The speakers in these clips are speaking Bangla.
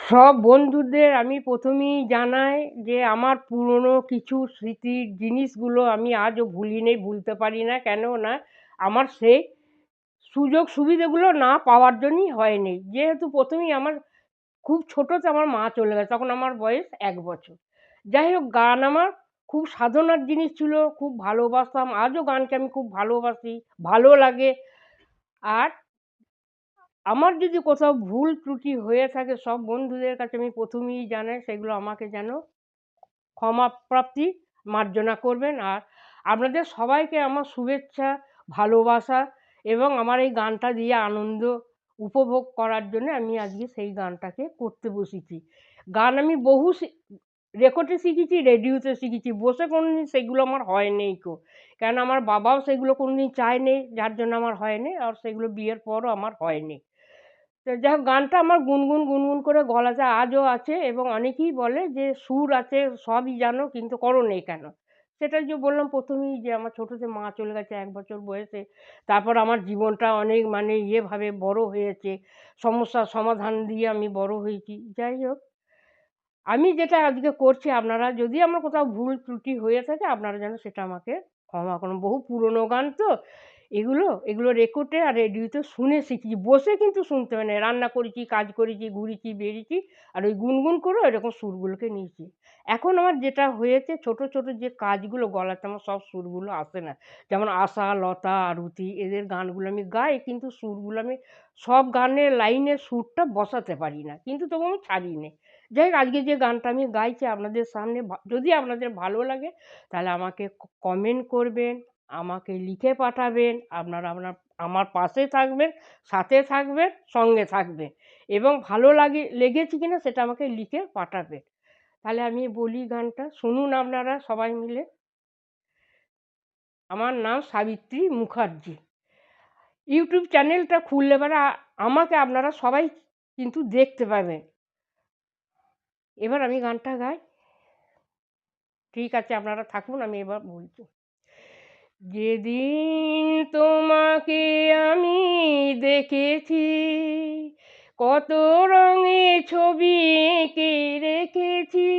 সব বন্ধুদের আমি প্রথমেই জানাই যে আমার পুরনো কিছু স্মৃতির জিনিসগুলো আমি আজও ভুলিনি, ভুলতে পারি না। কেননা আমার সেই সুযোগ সুবিধাগুলো না পাওয়ার জন্যই হয়নি। যেহেতু প্রথমেই আমার খুব ছোটোতে আমার মা চলে গেছে। তখন আমার বয়স ১ বছর। যাই হোক গান আমার খুব সাধনার জিনিস ছিল, খুব ভালোবাসতাম। আজও গানকে আমি খুব ভালোবাসি, ভালো লাগে। আর আমার যদি কোথাও ভুল ত্রুটি হয়ে থাকে সব বন্ধুদের কাছে আমি প্রথমেই জানাই সেগুলো আমাকে যেন ক্ষমা প্রাপ্তি মার্জনা করবেন। আর আপনাদের সবাইকে আমার শুভেচ্ছা, ভালোবাসা এবং আমার এই গানটা দিয়ে আনন্দ উপভোগ করার জন্যে আমি আজকে সেই গানটাকে করতে বসেছি। গান আমি বহু রেকর্ডে শিখেছি, রেডিওতে শিখেছি। বসে কোনোদিন সেগুলো আমার হয়নি কো। কেন আমার বাবাও সেগুলো কোনোদিন চায়নি, যার জন্য আমার হয়নি। আর সেগুলো বিয়ের পরও আমার হয়নি। তো যাই হোক গানটা আমার গুনগুন, গুনগুন করে গলাতে আজও আছে এবং অনেকেই বলে যে সুর আছে, সবই জানো কিন্তু করোনি কেন? সেটা যে বললাম ১ম এই যে আমার ছোটোতে মা চলে গেছে ১ বছর বয়সে। তারপর আমার জীবনটা অনেক মানে ইয়েভাবে বড় হয়েছে। সমস্যার সমাধান দিয়ে আমি বড় হয়েছি। যাই হোক, আমি যেটা আজকে করছি আপনারা যদি আমার কোথাও ভুল ত্রুটি হয়ে থাকে আপনারা যেন সেটা আমাকে ক্ষমা করুন। বহু পুরনো গান তো এগুলো রেকর্ডে আর রেডিওতে শুনে শিখেছি। বসে কিন্তু শুনতে হয় না। রান্না করেছি, কাজ করেছি, ঘুরেছি, বেরিয়েছি আর ওই গুনগুন করে এরকম সুরগুলোকে নিয়েছি। এখন আমার যেটা হয়েছে ছোট, ছোট যে কাজগুলো গলাতে আমার সব সুরগুলো আসে না। যেমন আশা, লতা, আরতি এদের গানগুলো আমি গাই কিন্তু সুরগুলো আমি সব গানের লাইনের সুরটা বসাতে পারি না। কিন্তু তবু আমি ছাড়ি নে। যাই হোক আজকে যে গানটা আমি গাইছি আপনাদের সামনে যদি আপনাদের ভালো লাগে তাহলে আমাকে কমেন্ট করবেন, আমাকে লিখে পাঠাবেন। আপনারা আমার পাশে থাকবেন, সাথে থাকবেন, সঙ্গে থাকবেন এবং ভালো লেগেছে কিনা সেটা আমাকে লিখে পাঠাবেন। তাহলে আমি বলি গানটা শুনুন আপনারা সবাই মিলে। আমার নাম সাবিত্রী মুখার্জি। ইউটিউব চ্যানেলটা খুললে পরে আমাকে আপনারা সবাই কিন্তু দেখতে পাবেন। এবার আমি গানটা গাই। ঠিক আছে আপনারা থাকুন আমি এবার বলছি। যেদিন তোমাকে আমি দেখেছি কত রঙে ছবি এঁকে রেখেছি,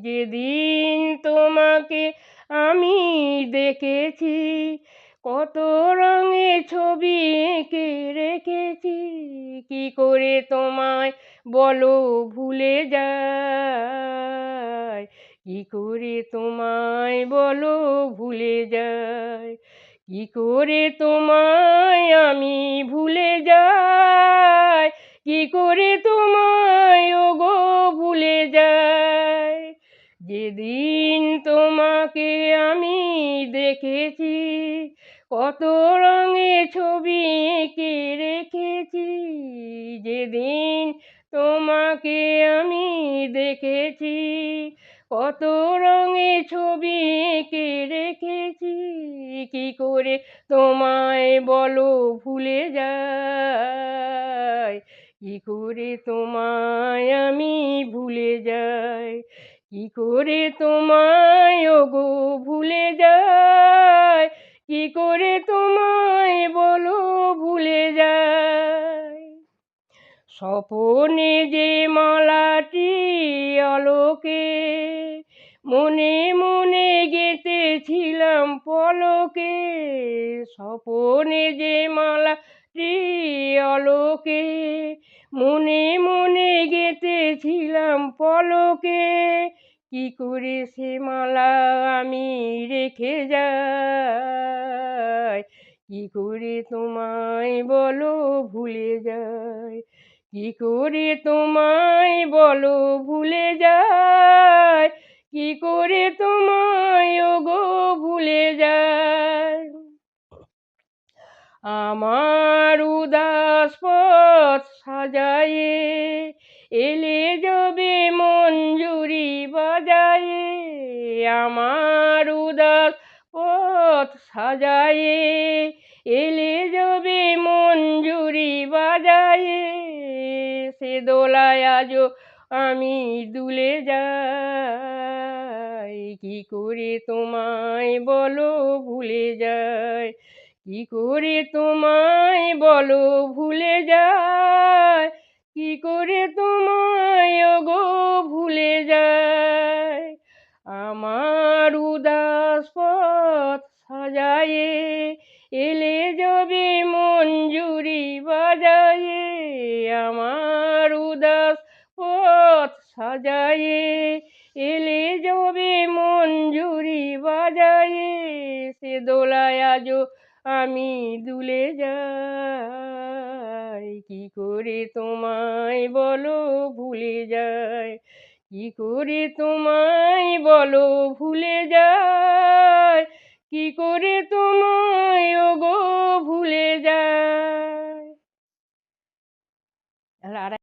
যেদিন তোমাকে আমি দেখেছি কত রঙে ছবি এঁকে রেখেছি, কি করে তোমায় বলো ভুলে যায়, কি করে তোমায় বলো ভুলে যায়, কি করে তোমায় আমি ভুলে যাই, কি করে তোমায় ওগো ভুলে যাই, যেদিন তোমাকে আমি দেখেছি কত রঙে ছবি এঁকে রেখেছি, যেদিন তোমাকে আমি দেখেছি কত রঙে ছবি এঁকে রেখেছি, কি করে তোমায় বলো ভুলে যাই, কি করে তোমায় আমি ভুলে যাই, কি করে তোমায় ওগো ভুলে যাই, কি করে তোমায় বলো ভুলে যাই, স্বপনে যে মালাটি আলোকে মনে মনে গেঁথেছিলাম পলকে, স্বপনে যে মালাটি আলোকে মনে মনে গেঁথেছিলাম পলকে, কি করে সে মালা আমি রেখে যাই, কি করে তোমায় বলো ভুলে যাই, কি করে তোমায় বলো ভুলে যাই, কি করে তোমায় ওগো ভুলে যাই, আমার উদাস পথ সাজায়ে এলে যবে মঞ্জুরি বাজায়ে, আমার উদাস পথ সাজায়ে এলে যবে মঞ্জুরি বাজায়ে, সে দোলায় আজও আমি দুলে যাই, কি করে তোমায় বলো ভুলে যাই, কি করে তোমায় বলো ভুলে যায়, কি করে তোমায় ওগো ভুলে যায়, আমার উদাস পথ সাজায়ে এলে যবে মঞ্জুরি বাজায়ে, আমার উদাস পথ সাজায়ে এলে যবে মঞ্জুরি বাজায়ে, সে দোলায় আজো আমি দুলে যাই, কি করে তোমায় বলো ভুলে যায়, কি করে তোমায় বলো ভুলে যায়, কি করে তোমায় ওগো ভুলে যায়। আর